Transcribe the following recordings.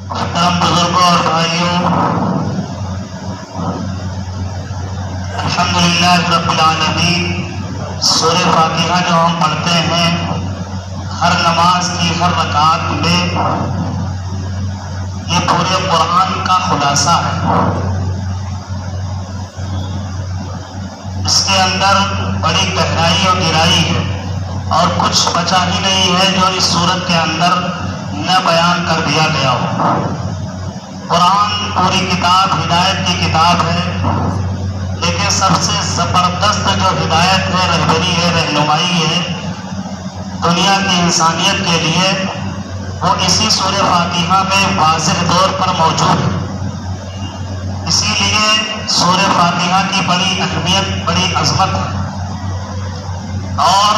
محترم بزرگوں اور بھائیوں، الحمدللہ رب العالمین، سورہ فاتحہ جو ہم پڑھتے ہیں ہر نماز کی ہر رکعت میں، یہ پورے قرآن کا خلاصہ ہے۔ اس کے اندر بڑی گہرائی اور گہرائی ہے، اور کچھ بچا ہی نہیں ہے جو اس سورت کے اندر نہ بیان کر دیا گیا ہو۔ قرآن پوری کتاب ہدایت کی کتاب ہے، لیکن سب سے زبردست جو ہدایت ہے، رہبری ہے، رہنمائی ہے دنیا کی انسانیت کے لیے، وہ اسی سورہ فاتحہ میں واضح طور پر موجود ہے۔ اسی لیے سورہ فاتحہ کی بڑی اہمیت، بڑی عظمت ہے، اور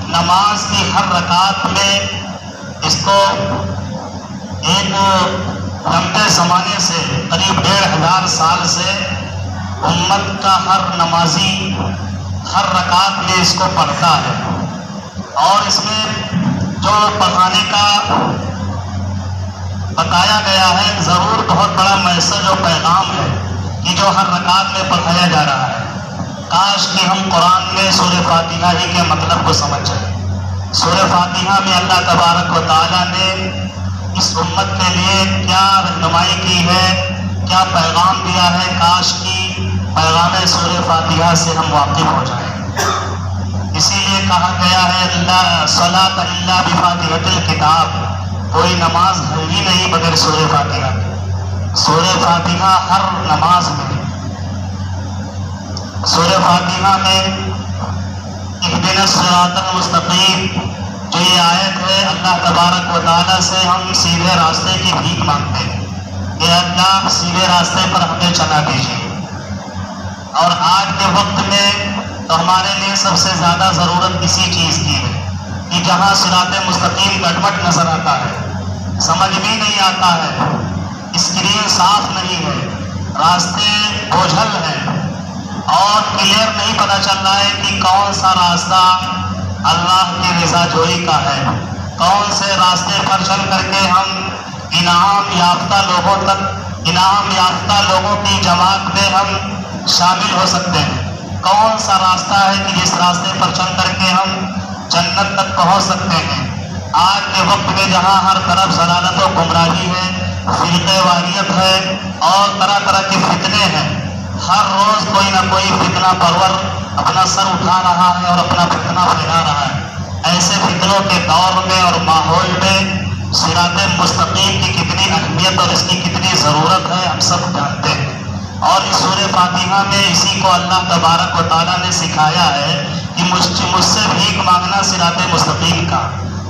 نماز کی ہر رکعت میں اس کو ایک لمبے زمانے سے، قریب 1500 سال سے امت کا ہر نمازی ہر رکعت میں اس کو پڑھتا ہے، اور اس میں جو پڑھانے کا بتایا گیا ہے ضرور بہت بڑا میسج و پیغام ہے کہ جو ہر رکعت میں پڑھایا جا رہا ہے۔ کاش کہ ہم قرآن میں سورہ فاتحہ ہی کے مطلب کو سمجھ جائیں۔ سورہ فاتحہ میں اللہ تبارک و تعالیٰ نے اس امت کے لیے کیا رہنمائی کی ہے، کیا پیغام دیا ہے، کاش کی پیغام سورہ فاتحہ سے ہم واقف ہو جائیں۔ اسی لیے کہا گیا ہے اللہ صلاۃ الا بفاتحۃ الکتاب، کوئی نماز ہے ہی نہیں بغیر سورہ فاتحہ کے۔ سورہ فاتحہ ہر نماز میں، سورہ فاتحہ میں اہدنا الصراط المستقیم جو یہ آیت ہے، اللہ تبارک و تعالیٰ سے ہم سیدھے راستے کی بھیک مانگتے ہیں کہ اللہ سیدھے راستے پر ہمیں چلا دیجیے۔ اور آج کے وقت میں تو ہمارے لیے سب سے زیادہ ضرورت اسی چیز کی ہے کہ جہاں صراط مستقیم گڑبڑ نظر آتا ہے، سمجھ بھی نہیں آتا ہے، اسکرین صاف نہیں ہے، راستے بوجھل ہیں، اور کلیئر نہیں پتہ چل رہا ہے کہ کون سا راستہ اللہ کی رضا جوئی کا ہے، کون سے راستے پر چل کر کے ہم انعام یافتہ لوگوں تک، انعام یافتہ لوگوں کی جماعت میں ہم شامل ہو سکتے ہیں، کون سا راستہ ہے کہ جس راستے پر چل کر کے ہم جنت تک پہنچ سکتے ہیں۔ آج کے وقت میں جہاں ہر طرف ضلالت و گمراہی ہے، فرقہ واریت ہے، اور طرح طرح کے فتنے ہیں، ہر روز کوئی نہ کوئی فتنہ پرور اپنا سر اٹھا رہا ہے اور اپنا فتنہ پھیلا رہا ہے۔ ایسے فتنوں کے دور میں اور ماحول میں صراط مستقیم کی کتنی اہمیت اور اس کی کتنی ضرورت ہے ہم سب جانتے ہیں، اور اس سورہ فاتحہ میں اسی کو اللہ تبارک و تعالیٰ نے سکھایا ہے کہ مجھ سے بھیک مانگنا صراط مستقیم کا،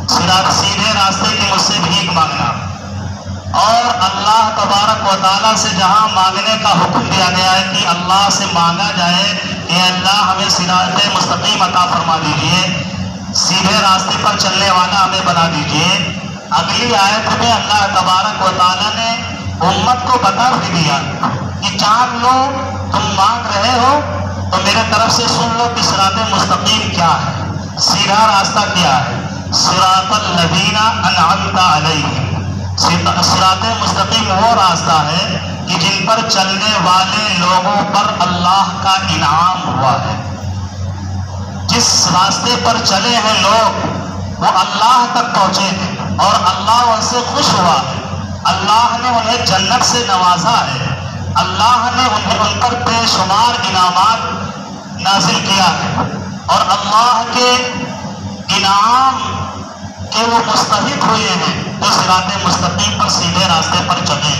سیدھے راستے کی مجھ سے بھیک مانگنا۔ اور اللہ تبارک و تعالیٰ سے جہاں مانگنے کا حکم دیا گیا ہے کہ اللہ سے مانگا جائے کہ اللہ ہمیں صراط مستقیم عطا فرما دیجئے، سیدھے راستے پر چلنے والا ہمیں بنا دیجئے۔ اگلی آیت میں اللہ تبارک و تعالیٰ نے امت کو بتا بھی دیا کہ جان لو تم مانگ رہے ہو تو میرے طرف سے سن لو کہ صراط مستقیم کیا ہے، سیدھا راستہ کیا ہے۔ صراط الذین انعمت علیہم، صراط مستقیم وہ راستہ ہے کہ جن پر چلنے والے لوگوں پر اللہ کا انعام ہوا ہے۔ جس راستے پر چلے ہیں لوگ وہ اللہ تک پہنچے ہیں، اور اللہ ان سے خوش ہوا ہے، اللہ نے انہیں جنت سے نوازا ہے، اللہ نے ان پر بے شمار انعامات نازل کیا ہے، اور اللہ کے انعام کہ وہ مستحق ہوئے ہیں تو صراط مستقیم پر سیدھے راستے پر چلیں۔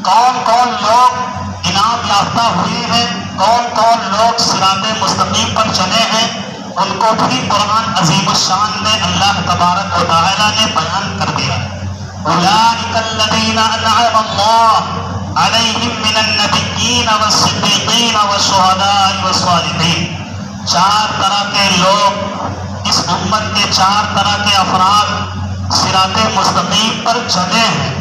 کون کون لوگ انعام یافتہ ہوئے ہیں، کون کون لوگ صراط مستقیم پر چلے ہیں، ان کو بھی قرآن عظیم الشان میں اللہ تبارک و تعالیٰ نے بیان کر دیا۔ اولئک الذین انعم اللہ علیہم من النبیین والصدیقین والشہداء والصالحین۔ چار طرح کے لوگ، اس امت کے چار طرح کے افراد صراط مستقیم پر چلے ہیں،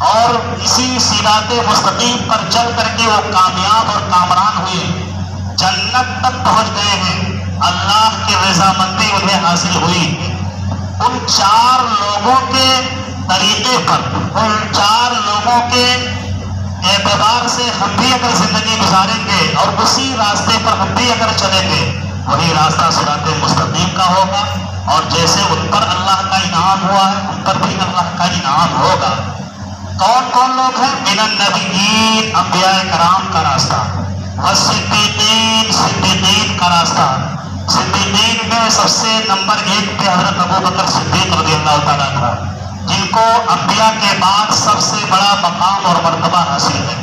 اور اسی صراط مستقیم پر چل کر کے وہ کامیاب اور کامران ہوئے، جنت تک پہنچ گئے ہیں، اللہ کی رضامندی انہیں حاصل ہوئی۔ ان چار لوگوں کے طریقے پر، ان 4 لوگوں کے اعتبار سے ہم بھی اگر زندگی گزاریں گے اور اسی راستے پر ہم بھی اگر چلیں گے، وہی راستہ صراط مستقیم کا ہوگا، اور جیسے ان پر اللہ کا انعام ہوا ہے ان پر بھی اللہ کا انعام ہوگا۔ کون کون لوگ ہیں؟ من النبیین، انبیاء کرام کا راستہ، والصدیقین، صدیقین کا راستہ۔ صدیقین میں سب سے نمبر 1 پہ حضرت ابوبکر صدیق رضی اللہ تعالیٰ عنہ، جن کو انبیاء کے بعد سب سے بڑا مقام اور مرتبہ حاصل ہے۔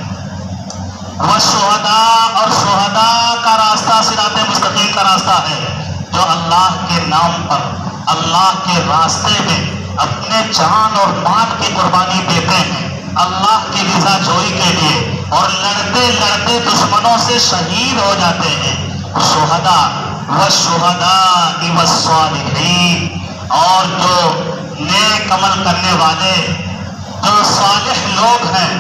والشہداء، اور شہداء کا راستہ صراط مستقیم کا راستہ ہے، جو اللہ کے نام پر اللہ کے راستے میں اپنے جان اور مال کی قربانی دیتے ہیں اللہ کی رضا جوئی کے لیے، اور لڑتے لڑتے دشمنوں سے شہید ہو جاتے ہیں۔ شہداء والشہداء والصالحین، اور جو نیک عمل کرنے والے جو صالح لوگ ہیں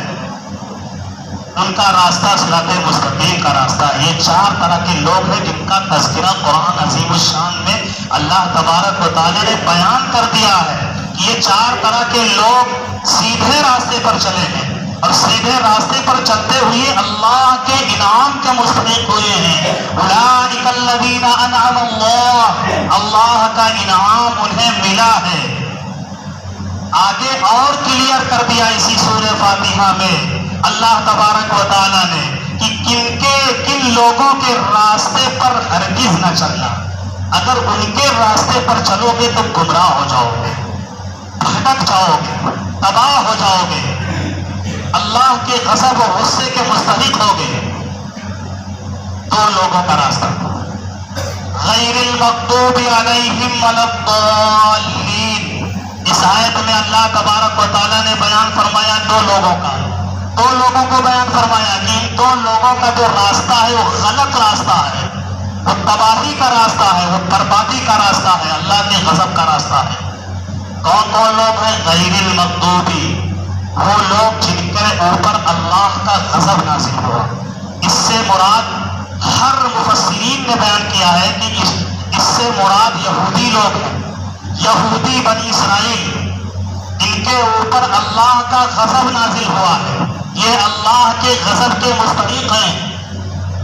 ان کا راستہ صراط مستقیم کا راستہ ہے۔ یہ 4 طرح کے لوگ ہیں جن کا تذکرہ قرآن عظیم الشان میں اللہ تبارک و تعالی نے بیان کر دیا ہے کہ یہ 4 طرح کے لوگ سیدھے راستے پر چلے ہیں، اور سیدھے راستے پر چلتے ہوئے اللہ کے انعام کے مستحق ہوئے ہیں۔ اولئک الذین انعم اللہ، اللہ کا انعام انہیں ملا ہے۔ آگے اور کلیئر کر دیا اسی سورہ فاتحہ میں اللہ تبارک و تعالیٰ نے کہ کن لوگوں کے راستے پر ہرگز نہ چلنا، اگر ان کے راستے پر چلو گے تو گمراہ ہو جاؤ گے، بھٹک جاؤ گے، تباہ ہو جاؤ گے، اللہ کے غضب و غصے کے مستحق ہو گے۔ 2 لوگوں کا راستہ، غیر المغضوب علیہم ولا الضالین۔ اس آیت میں اللہ تبارک و تعالیٰ نے بیان فرمایا 2 لوگوں کا، 2 لوگوں کو بیان فرمایا کہ ان 2 لوگوں کا جو راستہ ہے وہ غلط راستہ ہے، وہ تباہی کا راستہ ہے، وہ بربادی کا راستہ ہے، اللہ کے غضب کا راستہ ہے۔ کون کون لوگ ہیں؟ غیر المغضوبی، وہ لوگ جن کے اوپر اللہ کا غضب نازل ہوا۔ اس سے مراد ہر مفسرین نے بیان کیا ہے کہ اس سے مراد یہودی لوگ ہیں، یہودی بنی اسرائیل، ان کے اوپر اللہ کا غضب نازل ہوا ہے، یہ اللہ کے غضب کے مستحق ہیں۔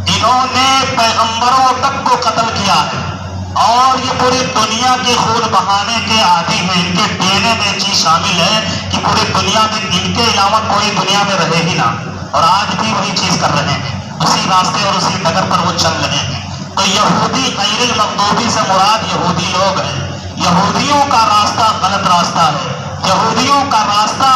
انہوں نے پیغمبروں تک کو قتل کیا ہے، اور یہ پوری دنیا کے خون بہانے کے عادی ہیں، ان کے دینے میں چیز شامل ہے کہ پوری دنیا میں ان کے علاوہ کوئی دنیا میں رہے ہی نہ، اور آج بھی وہی چیز کر رہے ہیں، اسی راستے اور اسی ڈگر پر وہ چل رہے ہیں۔ تو یہودی غیر المغضوبی سے مراد یہودی لوگ ہیں۔ یہودیوں کا راستہ غلط راستہ ہے، یہودیوں کا راستہ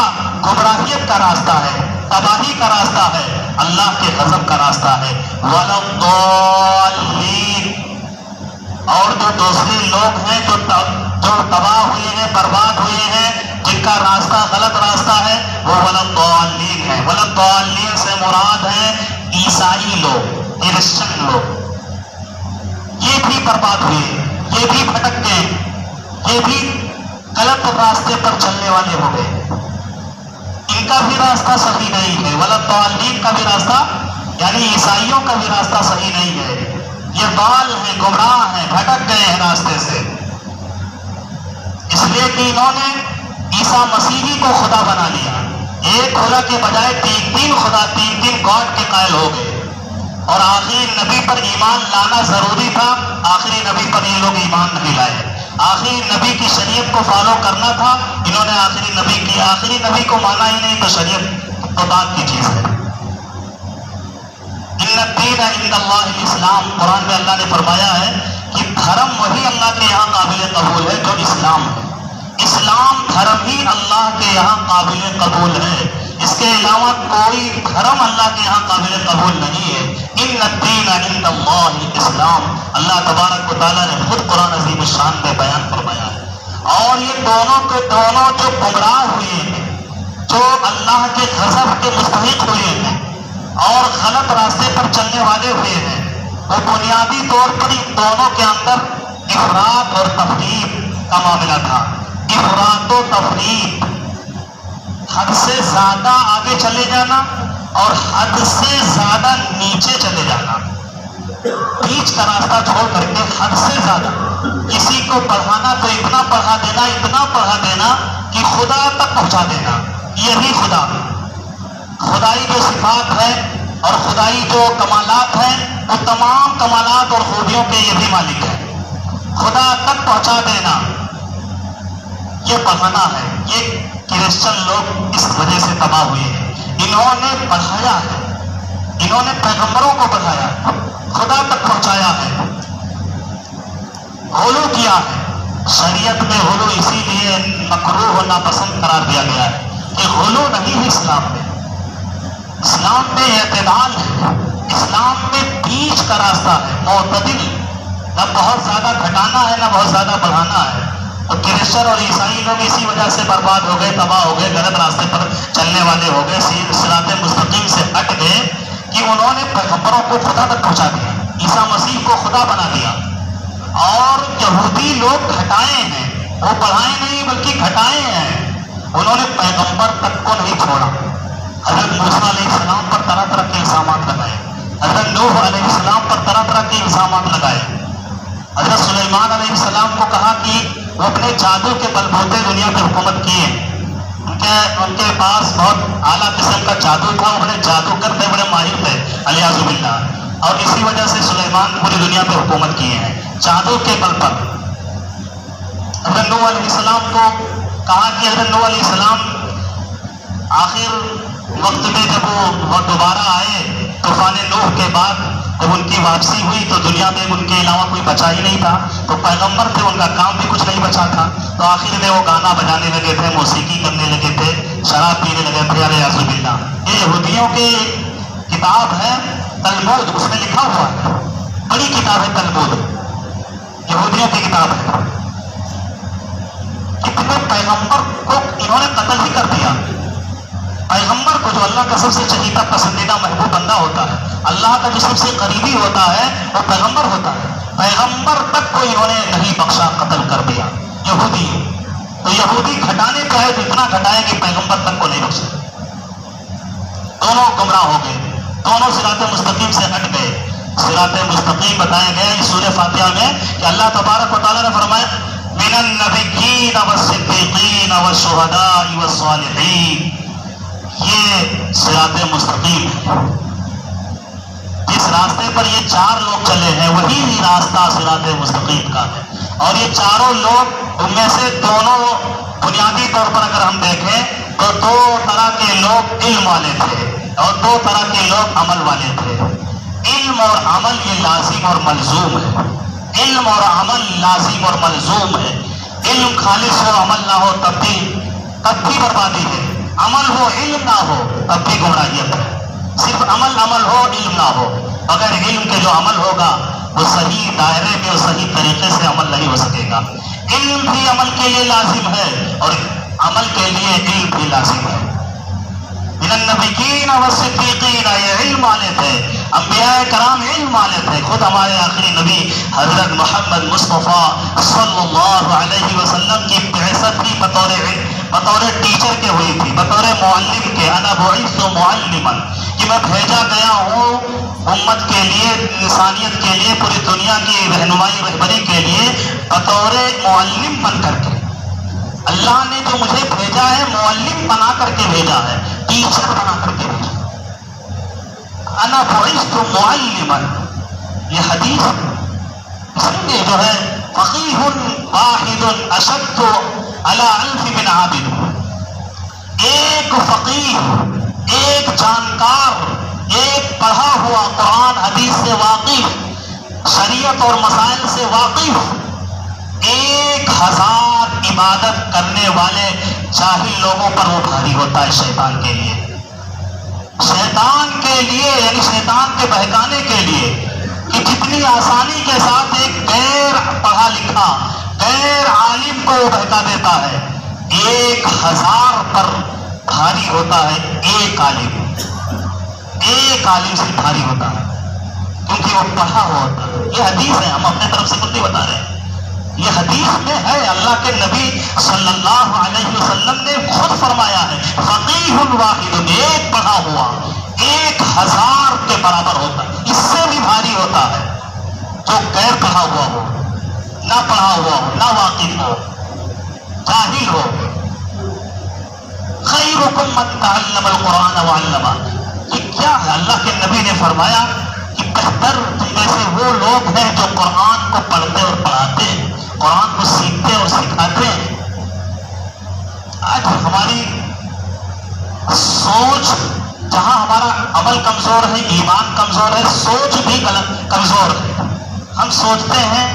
گمراہیت کا راستہ ہے، تباہی کا راستہ ہے، اللہ کے غضب کا راستہ ہے۔ وَلَا الضَّالِّينَ، اور جو دوسرے لوگ ہیں جو تباہ ہوئے ہیں، برباد ہوئے ہیں، جن کا راستہ غلط راستہ ہے، وہ وَلَا الضَّالِّينَ ہے۔ وَلَا الضَّالِّينَ سے مراد ہیں عیسائی لوگ، کرسچن لوگ، یہ بھی برباد ہوئے، یہ بھی بھٹک گئے، یہ بھی غلط راستے پر چلنے والے ہو گئے، ان کا بھی راستہ صحیح نہیں ہے۔ وَلَا الضَّالِّينَ کا بھی راستہ، یعنی عیسائیوں کا بھی راستہ صحیح نہیں ہے، یہ ضال ہیں، گمراہ ہیں، بھٹک گئے ہیں راستے سے، اس لیے کہ انہوں نے عیسیٰ مسیحی کو خدا بنا لیا، ایک خدا کے بجائے 3 خدا، 3 گاڈ کے قائل ہو گئے، اور آخری نبی پر ایمان لانا ضروری تھا، آخری نبی پر یہ لوگ ایمان نہیں لائے، آخری نبی کی شریعت کو فالو کرنا تھا، انہوں نے آخری نبی کو مانا ہی نہیں، تو شریعت تو بات کی چیز ہے۔ ان الدین عند اللہ الاسلام، قرآن میں اللہ نے فرمایا ہے کہ دھرم وہی اللہ کے یہاں قابل قبول ہے جو اسلام ہے، اسلام دھرم ہی اللہ کے یہاں قابل قبول ہے، اس کے علاوہ کوئی دھرم اللہ کے یہاں قابل قبول نہیں ہے۔ ان الدین عند اللہ الاسلام، اللہ تبارک و تعالیٰ نے خود قرآن عظیم الشان میں بیان فرمایا ہے۔ اور یہ دونوں کے دونوں جو گمراہ ہوئے ہیں، جو اللہ کے غضب کے مستحق ہوئے ہیں اور غلط راستے پر چلنے والے ہوئے ہیں، وہ بنیادی طور پر ان دونوں کے اندر افراط اور تفریط کا معاملہ تھا۔ افراط و تفریط، حد سے زیادہ آگے چلے جانا اور حد سے زیادہ نیچے چلے جانا، بیچ کا راستہ چھوڑ کر کے حد سے زیادہ کسی کو پڑھانا تو اتنا پڑھا دینا کہ خدا تک پہنچا دینا. یہی خدا، خدائی جو صفات ہے اور خدائی جو کمالات ہیں وہ تمام کمالات اور خوبیوں کے یہی مالک ہے. خدا تک پہنچا دینا یہ پڑھانا ہے. یہ کرسچن لوگ اس وجہ سے تباہ ہوئے ہیں. انہوں نے پڑھایا ہے، انہوں نے پیغمبروں کو پڑھایا ہے، خدا تک پہنچایا ہے، غلو کیا ہے. شریعت میں غلو اسی لیے مکروہ و ناپسند قرار دیا گیا ہے کہ غلو نہیں ہے اسلام میں. اسلام میں اعتدال ہے، اسلام میں بیچ کا راستہ ہے، معتدل. نہ بہت زیادہ گھٹانا ہے نہ بہت زیادہ بڑھانا ہے. اور کرسچن اور عیسائی لوگ اسی وجہ سے برباد ہو گئے، تباہ ہو گئے، غلط راستے پر چلنے والے ہو گئے، صراط مستقیم سے ہٹ گئے کہ انہوں نے پیغمبروں کو خدا تک پہنچا دیا، عیسیٰ مسیح کو خدا بنا دیا. اور یہودی لوگ گھٹائے ہیں، وہ پڑھائے نہیں بلکہ گھٹائے ہیں. انہوں نے پیغمبر تک کو نہیں چھوڑا. حضرت موسیٰ علیہ السلام پر طرح طرح کے الزامات لگائے، حضرت نوح علیہ السلام پر طرح طرح کے الزامات لگائے. حضرت سلیمان علیہ السلام کو کہا کہ وہ اپنے جادو کے بل بوتے دنیا پہ حکومت کیے. ان کے پاس بہت اعلیٰ قسم کا جادو تھا، وہ بڑے جادوگر تھے، بڑے ماہر تھے علیاذ باللہ. اور اسی وجہ سے سلیمان پوری دنیا پہ حکومت کیے ہیں جادو کے بل پر. حضرت نوح علیہ السلام کو کہا کہ حضرت نوح علیہ السلام آخر وقت میں جب وہ دوبارہ آئے طوفان نوح کے بعد، جب ان کی واپسی ہوئی تو دنیا میں ان کے علاوہ کوئی بچا ہی نہیں تھا. تو پیغمبر تھے، ان کا کام بھی کچھ نہیں بچا تھا. تو آخر میں وہ گانا بجانے لگے تھے، موسیقی کرنے لگے تھے، شراب پینے لگے تھے. علیہ باللہ. یہ یہودیوں کی کتاب ہے تلمود، اس میں لکھا ہوا ہے، بڑی کتاب ہے تلمود، یہودیوں کی کتاب ہے. کتنے پیغمبر کو انہوں نے قتل ہی کر دیا. پیغمبر کو جو اللہ کا سب سے چہیتا پسندیدہ محبوب بندہ ہوتا ہے، اللہ کا جو سب سے قریبی ہوتا ہے وہ پیغمبر ہوتا ہے. پیغمبر تک کو انہوں نے نہیں بخشا، قتل کر دیا. یہودی تو یہودی گھٹانے پہ آئے تو اتنا گھٹائے کہ پیغمبر تک کو نہیں بخشا. دونوں گمراہ ہو گئے، دونوں صراط مستقیم سے ہٹ گئے. صراط مستقیم بتایا گیا اس سورہ فاتحہ میں کہ اللہ تبارک و تعالیٰ نے فرمایا من النبیین والصدیقین والشہداء والصالحین. یہ صراط مستقیم ہے. جس راستے پر یہ چار لوگ چلے ہیں وہی راستہ صراط مستقیم کا ہے. اور یہ چاروں لوگ، ان میں سے دونوں بنیادی طور پر اگر ہم دیکھیں تو دو طرح کے لوگ علم والے تھے اور دو طرح کے لوگ عمل والے تھے. علم اور عمل یہ لازم اور ملزوم ہے. علم اور عمل لازم اور ملزوم ہے. علم خالص ہو عمل نہ ہو تب بھی بربادی ہے. عمل ہو علم نہ ہو تب بھی گمراہیت ہے. صرف عمل ہو علم نہ ہو، بغیر علم کے جو عمل ہوگا وہ صحیح دائرے میں اور صحیح طریقے سے عمل نہیں ہو سکے گا. علم بھی عمل کے لیے لازم ہے اور عمل کے لیے علم بھی لازم ہے. من النبیین والصدیقین، یہ علم والے تھے. انبیاء کرام علم والے تھے. خود ہمارے آخری نبی حضرت محمد مصطفیٰ صلی اللہ علیہ وسلم کی بعثت بھی بطور ٹیچر کے ہوئی تھی، بطور معلم کے. انا بعثت معلما، کہ میں بھیجا گیا ہوں امت کے لیے، انسانیت کے لیے، پوری دنیا کی رہنمائی رہبری کے لیے بطور معلم بن کر کے. اللہ نے جو مجھے بھیجا ہے معلم بنا کر کے بھیجا ہے، ٹیچر بنا کر کے بھیجا. انا بعثت معلما، یہ حدیث اس لیے جو ہے فقیہ واحد اشد علی الف من عابد. ایک فقیہ، ایک جانکار، ایک پڑھا ہوا، قرآن حدیث سے واقف، شریعت اور مسائل سے واقف، 1000 عبادت کرنے والے جاہل لوگوں پر وہ بھاری ہوتا ہے. شیطان کے لیے، شیطان کے لیے، یعنی شیطان کے بہکانے کے لیے، کہ جتنی آسانی کے ساتھ ایک غیر پڑھا لکھا، غیر عالم کو وہ بہکا دیتا ہے، 1000 پر بھاری ہوتا ہے ایک عالم. ایک عالم سے بھاری ہوتا ہے کیونکہ وہ پڑھا ہوا ہوتا ہے. یہ حدیث ہے، ہم اپنے طرف سے کچھ نہیں بتا رہے ہیں. یہ حدیث میں ہے، اللہ کے نبی صلی اللہ علیہ وسلم نے خود فرمایا ہے فقیہ واحد، ایک پڑھا ہوا 1000 کے برابر ہوتا ہے. اس سے بھی بھاری قاری ہوتا ہے جو غیر پڑھا ہوا ہو، نہ پڑھا ہوا ہو، نہ واقف ہو، جاہل ہو. خیرکم من تعلم القرآن وعلمہ. یہ کیا ہے؟ اللہ کے نبی نے فرمایا کہ بہتر تم میں سے وہ لوگ ہیں جو قرآن کو پڑھتے اور پڑھاتے ہیں، قرآن کو سیکھتے اور سکھاتے ہیں. آج ہماری سوچ، جہاں ہمارا عمل کمزور ہے، ایمان کمزور ہے، سوچ بھی کمزور ہے. ہم سوچتے ہیں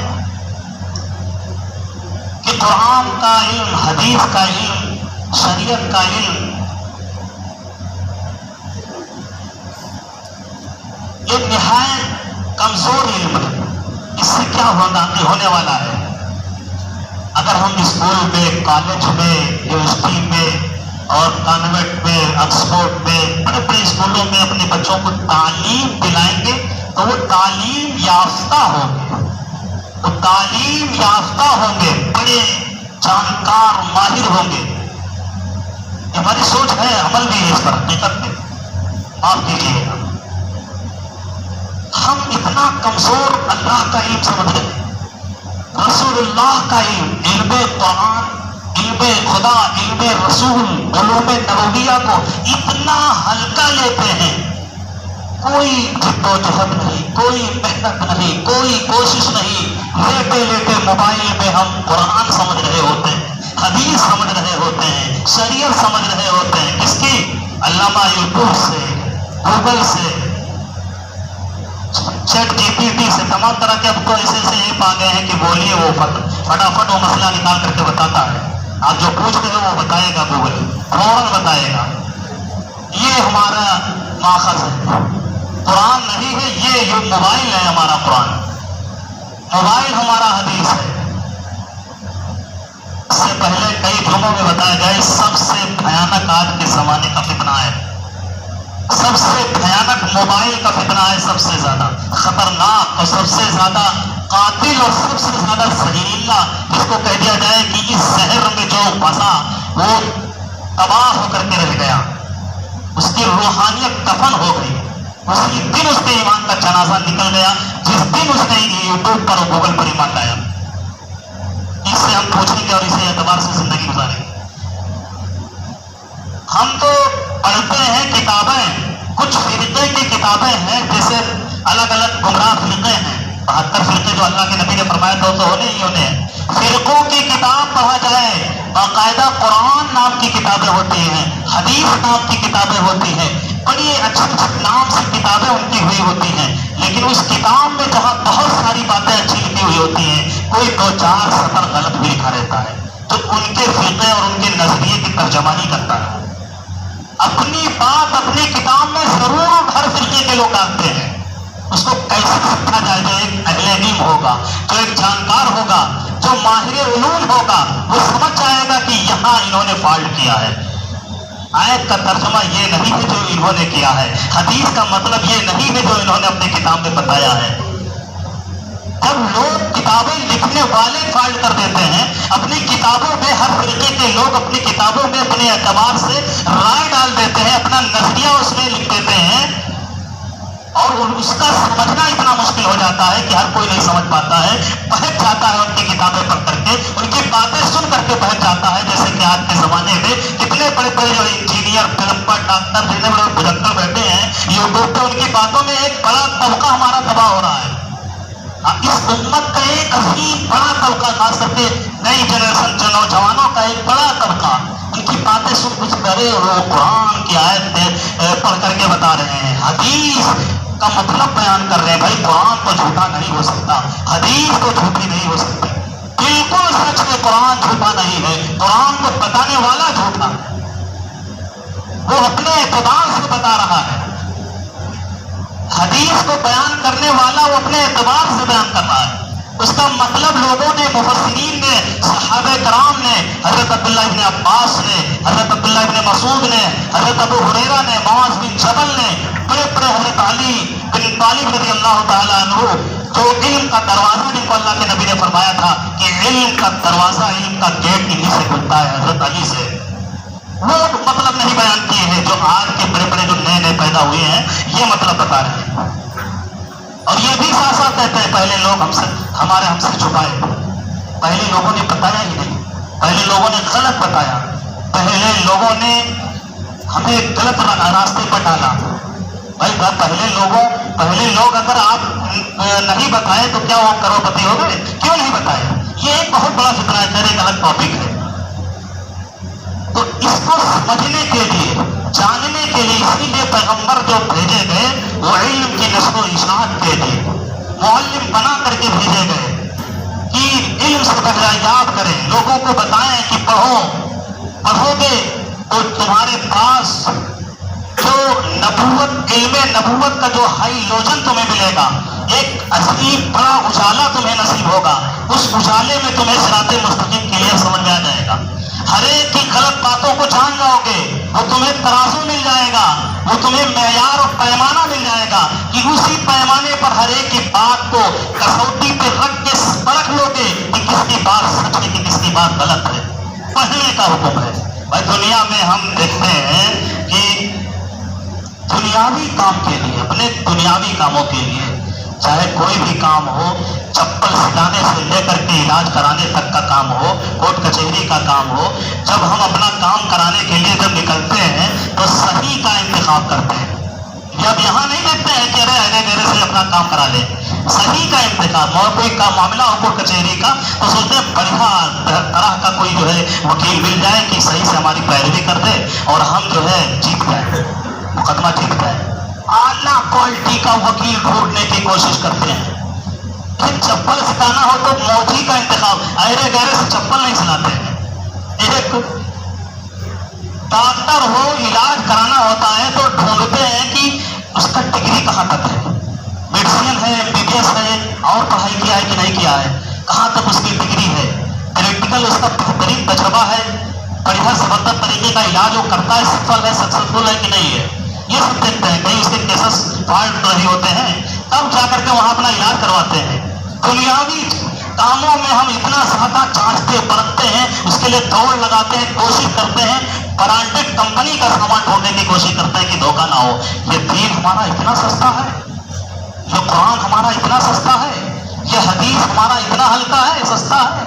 کہ قرآن کا علم، حدیث کا علم، شریعت کا علم یہ نہایت کمزور علم ہے. اس سے کیا ہونے والا ہے؟ اگر ہم اسکول میں، کالج میں، یونیورسٹی میں اور کانوینٹ میں، آکسفورڈ میں، بڑے بڑے اسکولوں میں اپنے بچوں کو تعلیم دلائیں گے تو وہ تعلیم یافتہ ہوں گے، وہ تعلیم یافتہ ہوں گے، بڑے جانکار، ماہر ہوں گے. ہماری سوچ ہے، عمل بھی ہے اس پر حقیقت میں. معاف کیجیے گا، ہم اتنا کمزور اللہ کا علم سمجھ رہے ہیں، رسول اللہ کا علم، علم قرآن، علم خدا، علم رسول، علوم نبویہ کو اتنا ہلکا لیتے ہیں. کوئی جدوجہد نہیں، کوئی محنت نہیں، کوئی کوشش نہیں. لیٹے لیٹے موبائل میں ہم قرآن سمجھ رہے ہوتے ہیں، حدیث سمجھ رہے ہوتے ہیں، شریعت سمجھ رہے ہوتے ہیں. کس کی؟ علامہ یوٹیوب سے، گوگل سے، چیٹ جی پی ٹی سے، تمام طرح کے. اب تو ایسے ایپ آ گئے ہیں کہ بولیے وہ فٹافٹ وہ مسئلہ نکال کر کے بتاتا ہے. آپ جو پوچھ رہے ہو وہ بتائے گا، گوگل فوراً بتائے گا. یہ ہمارا ماخذ ہے، قرآن نہیں ہے. یہ موبائل ہے ہمارا قرآن، موبائل ہمارا حدیث ہے. اس سے پہلے کئی جمعوں میں بتایا گیا سب سے بھیانک آج کے زمانے کا فتنہ ہے، سب سے بھیانک موبائل کا فتنہ ہے. سب سے زیادہ خطرناک اور سب سے زیادہ قاتل اور سب سے زیادہ زہریلا، جس کو کہہ دیا جائے کہ اس زہر میں جو پھنسا وہ تباہ ہو کر کے رہ گیا، اس کی روحانیت دفن ہو گئی. اسی دن اس کے ایمان کا جنازہ نکل گیا جس دن اس نے یوٹیوب پر اور گوگل پر ایمان لایا. اس سے ہم پوچھیں گے اور اسی اعتبار سے زندگی گزاریں گے. ہم تو پڑھتے ہیں کتابیں، کچھ فرقے کی کتابیں ہیں، جیسے الگ الگ گمراہ فرقے ہیں، 72 فرقے جو اللہ کے نبی نے فرمایا تھا تو ہونے ہی ہونے ہیں. فرقوں کی کتاب پڑھا جائے، باقاعدہ قرآن نام کی کتابیں ہوتی ہیں، حدیث نام کی کتابیں ہوتی ہیں، بڑی اچھی نام سے کتابیں ان کی ہوئی ہوتی ہیں. لیکن اس کتاب میں جہاں بہت ساری باتیں اچھی لکھی ہوئی ہوتی ہیں، کوئی 2-4 سطر غلط بھی لکھا رہتا ہے تو ان کے فرقے اور ان کے نظریے کی ترجمانی کرتا ہے. اپنی بات اپنی کتاب میں ضرور ہر فرقے کے لوگ ڈالتے ہیں. اس کو کیسے سمجھا جائے؟ جو ایک اہل علم ہوگا، جو ایک جانکار ہوگا، جو ماہر علوم ہوگا، وہ سمجھ جائے گا کہ یہاں انہوں نے فالٹ کیا ہے. آیت کا ترجمہ یہ نہیں ہے جو انہوں نے کیا ہے، حدیث کا مطلب یہ نہیں ہے جو انہوں نے اپنی کتاب میں بتایا ہے. جب لوگ کتابیں لکھنے والے فالٹ کر دیتے ہیں، اپنی کتابوں میں ہر فرقے کے لوگ اپنی کتابوں میں اپنے اعتبار سے رائے ڈال دیتے ہیں، اپنا نظریہ اس میں لکھ دیتے ہیں، اور اس کا سمجھنا اتنا مشکل ہو جاتا ہے کہ ہر کوئی نہیں سمجھ پاتا ہے. بہت جاتا ہے ان کی کتابیں پڑھ کر کے، ان کی باتیں سن کر کے بہت جاتا ہے. جیسے کہ آج کے زمانے میں کتنے بڑے بڑے جو انجینئر، پلمبر، ڈاکٹر، جتنے بڑے بزرگ بیٹھے ہیں یوٹیوب پہ، ان کی باتوں میں ایک بڑا طبقہ ہمارا تباہ ہو رہا ہے. اس امت کا ایک عظیم بڑا طبقہ، خاص کر کے نئی جنریشن جو نوجوانوں کا ایک بڑا طبقہ، ان کی باتیں سن کچھ کرے وہ قرآن کی آیت پڑھ کر کے بتا رہے ہیں، حدیث کا مطلب بیان کر رہے ہیں. بھائی قرآن تو جھوٹا نہیں ہو سکتا، حدیث تو جھوٹی نہیں ہو سکتی. بالکل سچ ہے، قرآن جھوٹا نہیں ہے. قرآن کو بتانے والا جھوٹا ہے، وہ اپنے اعتبار سے بتا رہا ہے. حدیث کو بیان کرنے والا وہ اپنے اعتبار سے بیان کر رہا ہے. اس کا مطلب لوگوں نے، مفسرین نے، صحابہ کرام نے، حضرت عبداللہ ابن عباس نے، حضرت عبداللہ ابن مسعود نے، حضرت ابو ہریرہ نے، معاذ بن جبل نے، بڑے بڑے حضرت علی بن طالب رضی اللہ تعالیٰ عنہ، جو علم کا دروازہ، جن کو اللہ کے نبی نے فرمایا تھا کہ علم کا دروازہ، علم کا گیٹ انہیں سے کھلتا ہے، حضرت علی سے. وہ مطلب نہیں بیان کیے ہیں جو آج کے بڑے بڑے جو نئے نئے پیدا ہوئے ہیں، یہ مطلب بتا رہے ہیں. اور یہ بھی کہتے ہیں پہلے لوگ ہم سے چھپائے، پہلے لوگوں نے بتایا ہی نہیں، پہلے لوگوں نے غلط بتایا، پہلے لوگوں نے ہمیں غلط راستے پر ڈالا۔ بھائی پہلے لوگ اگر آپ نہیں بتائے تو کیا وہ کروڑپتی ہو گئے؟ کیوں نہیں بتائے؟ یہ ایک بہت بڑا فتنہ ہے، ایک الگ ٹاپک ہے۔ تو اس کو سمجھنے کے لیے، جاننے کے لیے، اسی لیے پیغمبر جو بھیجے گئے وہ علم کی نشر و اشاعت کے لیے معلم بنا کر کے بھیجے گئے کہ علم سے بہرایاب کریں، لوگوں کو بتائیں کہ پڑھو گے تو تمہارے پاس جو علم نبوت کا جو ہائی لوجن تمہیں ملے گا، ایک عظیم بڑا اجالا تمہیں نصیب ہوگا، اس اجالے میں تمہیں صراط مستقیم کلیئر سمجھ میں آ جائے گا، ہر ایک کی غلط باتوں کو جان جاؤ گے، وہ تمہیں ترازو مل جائے گا، وہ تمہیں معیار اور پیمانہ مل جائے گا کہ اسی پیمانے پر ہر ایک کی بات کو کسوٹی پہ رکھ کے پرکھ لو گے کہ کس کی بات سچ ہے کہ کس کی بات غلط ہے۔ پڑھنے کا حکم ہے۔ بھائی دنیا میں ہم دیکھتے ہیں کہ دنیاوی کام کے لیے، اپنے دنیاوی کاموں کے لیے، چاہے کوئی بھی کام ہو، چپل سلانے سے لے کر کے علاج کرانے تک کا کام ہو، کورٹ کچہری کا کام ہو، جب ہم اپنا کام کرانے کے لیے جب نکلتے ہیں تو صحیح کا انتخاب کرتے ہیں۔ جب یہاں نہیں دیکھتے ہیں کہ ارے میرے سے اپنا کام کرا لے، صحیح کا انتخاب، اور کوئی کا معاملہ ہو کورٹ کچہری کا تو سوچتے ہیں بڑھیا طرح کا کوئی جو ہے وکیل مل جائے کہ صحیح سے ہماری پیروی کر دے اور ہم جو ہے جیت جائیں، مقدمہ جیت جائے۔ اعلیٰ کوالٹی کا وکیل ڈھونڈنے کی کوشش کرتے ہیں۔ پھر چپل سلانا ہو تو موچی کا انتخاب، ایرے گہرے سے چپل نہیں سلاتے ہیں۔ ایک ڈاکٹر ہو، علاج کرانا ہوتا ہے تو ڈھونڈتے ہیں کہ اس کا ڈگری کہاں تک ہے، میڈیسن ہے، MBBS ہے، اور پڑھائی کیا ہے کہ نہیں کیا ہے، کہاں تک اس کی ڈگری ہے، پریکٹیکل اس کا بہترین تجربہ ہے، بڑھیا زبردست طریقے کا علاج وہ کرتا ہے، سفل ہے، سکسیسفل ہے کہ نہیں ہے، یہ سب دیکھتے ہیں۔ کہیں اس کے کیسز فالٹ نہیں ہوتے ہیں تب جا کر کے وہاں اپنا علاج کرواتے ہیں۔ دنیاوی کاموں میں ہم اتنا زیادہ جانچتے پرکھتے ہیں، اس کے لیے دوڑ لگاتے ہیں، کوشش کرتے ہیں، برانڈیڈ کمپنی کا سامان ڈھونڈنے کی کوشش کرتے ہیں کہ دھوکہ نہ ہو۔ یہ دین ہمارا اتنا سستا ہے، یہ قرآن ہمارا اتنا سستا ہے، یہ حدیث ہمارا اتنا ہلکا ہے، سستا ہے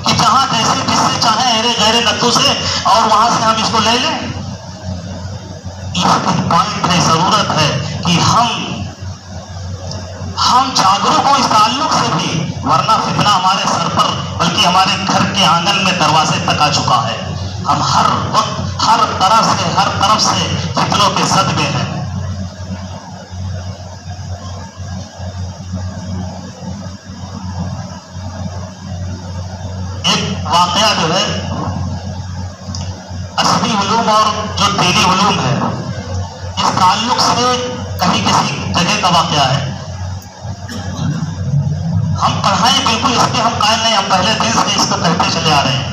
کہ جہاں جیسے جس سے چاہیں ایرے گہرے نتو سے اور وہاں سے ہم اس کو لے لیں۔ پوائنٹ ہے، ضرورت ہے کہ ہم جاگروک ہوں اس تعلق سے بھی، ورنہ فتنہ ہمارے سر پر بلکہ ہمارے گھر کے آنگن میں دروازے تک آ چکا ہے۔ ہم ہر وقت ہر طرف سے فتنوں کے زد میں ہیں۔ ایک واقعہ جو ہے عصبی علوم اور جو دینی علوم ہے اس تعلق سے کہیں کسی جگہ کا واقعہ ہے۔ ہم پڑھائیں بالکل اس کے ہم قائل نہیں، ہم پہلے دن سے اس کو کہتے چلے آ رہے ہیں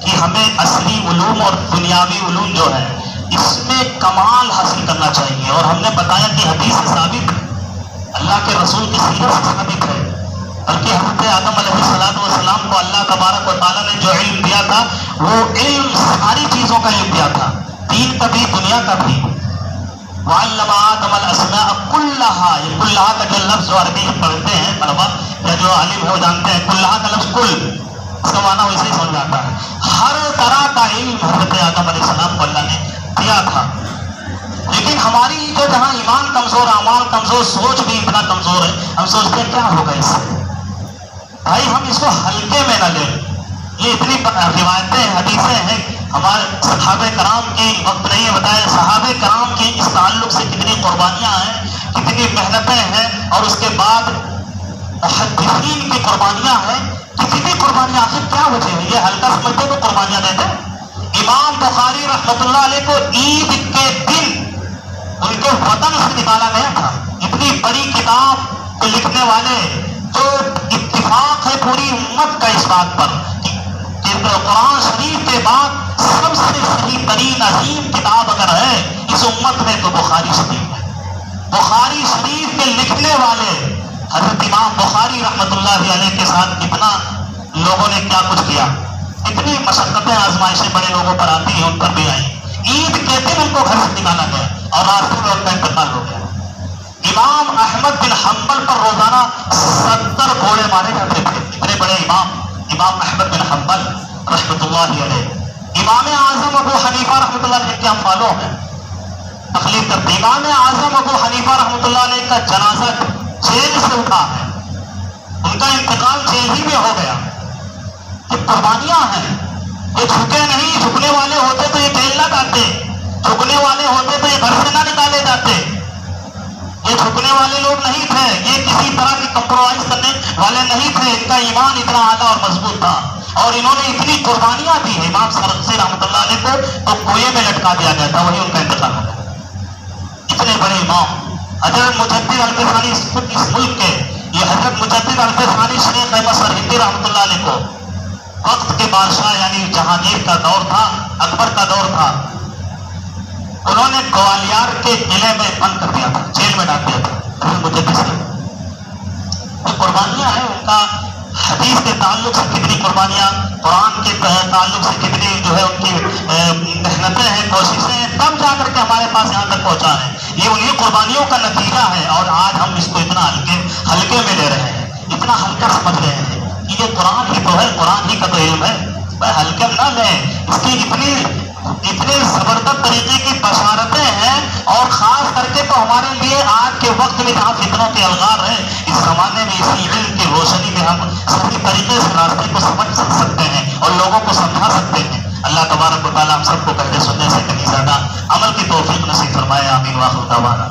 کہ ہمیں اصلی علوم اور دنیاوی علوم جو ہے اس میں کمال حاصل کرنا چاہیے، اور ہم نے بتایا کہ حدیث سے ثابت، اللہ کے رسول کی سیرت سے ثابت ہے، بلکہ حضرت آدم علیہ السلام کو اللہ تبارک و تعالیٰ نے جو علم دیا تھا وہ علم ساری چیزوں کا علم دیا تھا، دین کا بھی دنیا کا بھی۔ وعلم آدم الاسماء كلها، یہ کلہا کا جو لفظ جو عربی پڑھتے ہیں طلبا یا جو عالم ہے وہ جانتے ہیں، کلہا کا لفظ کل، اس کا معنی ویسے ہی سمجھ آتا ہے، ہر طرح کا علم حضرت آدم علیہ السلام کو اللہ نے دیا تھا۔ لیکن ہماری جو جہاں ایمان کمزور، اعمال کمزور، سوچ بھی اتنا کمزور ہے، ہم سوچتے ہیں کیا ہوگا اس سے۔ بھائی ہم اس کو ہلکے میں نہ لیں، یہ اتنی روایتیں حدیثیں ہیں، ہمارے صحابہ کرام کی وقت نہیں ہے بتایا، صحابہ کرام کی اس تعلق سے کتنی قربانیاں ہیں، کتنی محنتیں ہیں، اور اس کے بعد محدثین کی قربانیاں ہیں، کتنی قربانیاں، آخر کیا وجہ ہے؟ یہ ہلکا سمجھتے تو قربانیاں دیتے۔ امام بخاری رحمۃ اللہ علیہ کو عید کے دن ان کے وطن سے نکالا گیا تھا، اتنی بڑی کتاب کو لکھنے والے، جو اتفاق ہے پوری امت کا اس بات پر کہ قرآن شریف کے بعد سب سے صحیح ترین عظیم کتاب اگر ہے اس امت میں تو بخاری شریف ہے۔ بخاری شریف کے لکھنے والے حضرت امام بخاری رحمۃ اللہ علیہ کے ساتھ کتنا لوگوں نے کیا کچھ کیا، اتنی مشقتیں آزمائشیں بڑے لوگوں پر آتی ہیں، ان پر بھی آئی۔ عید کے دن ان کو گھر سے نکالا گیا اور راستے میں ان کا انتقال ہو گیا۔ امام احمد بن حنبل پر روزانہ 70 گھوڑے مارے جاتے تھے. اتنے بڑے امام احمد بن حنبل رحمۃ اللہ علیہ. امام اعظم ابو حنیفہ رحمۃ اللہ علیہ کے ہم فالو ہیں تخلیق کرتے. امام اعظم ابو حنیفہ رحمۃ اللہ علیہ کا جنازہ جیل سے اٹھا ہے. ان کا انتقال جیل ہی میں ہو گیا. یہ قربانیاں ہیں. یہ جھکے نہیں. جھکنے والے ہوتے تو یہ جیل نہ جاتے. جھکنے والے ہوتے تو یہ گھر سے نہ نکالے جاتے. یہ جھکنے والے لوگ نہیں تھے. یہ کسی طرح کی کمپرومائز کرنے والے نہیں تھے. ان کا ایمان اتنا اعلیٰ اور مضبوط تھا اور انہوں نے اتنی قربانیاں دی. امام سرخسی رحمۃ اللہ علیہ کو تو کنویں میں لٹکا دیا گیا تھا. وہی ان کا انتقال ہو گیا. اتنے بڑے امام حضرت مجدد الفسانی اس ملک کے یہ حضرت مجدد الفسانی شیخ احمد سرہندی رحمۃ اللہ علیہ کو وقت کے بادشاہ یعنی جہانگیر کا دور تھا, اکبر کا دور تھا, انہوں نے گوالیار کے قلعے میں بند کر دیا تھا, جیل میں ڈال دیا تھا. حضرت مجدد سے جو قربانیاں ہیں ان کا حدیث کے تعلق سے کتنی قربانیاں, قرآن کے تعلق سے کتنی جو ہے ان کی محنتیں ہیں, کوششیں ہیں, تب جا کر کے ہمارے پاس یہاں تک پہنچا ہے. یہ انہیں قربانیوں کا نتیجہ ہے اور آج ہم اس کو اتنا ہلکے میں لے رہے ہیں, اتنا ہلکا سمجھ رہے ہیں کہ یہ قرآن ہی تو ہے, قرآن ہی کا تو علم ہے. ہلکے نہ لیں. اس کی اتنے زبردست طریقے کی بشارتیں ہیں اور خاص کر کے تو ہمارے لیے آج کے وقت میں جہاں فتنوں کے الغار ہیں, اس زمانے میں اسی علم کی روشنی میں ہم صحیح طریقے سے راستے کو سمجھ سکتے ہیں اور لوگوں کو سمجھا سکتے ہیں. اللہ تبارک و تعالیٰ ہم سب کو کہنے سننے سے کہیں زیادہ عمل کی توفیق نصیب فرمائے. آمین. واخر دعوانا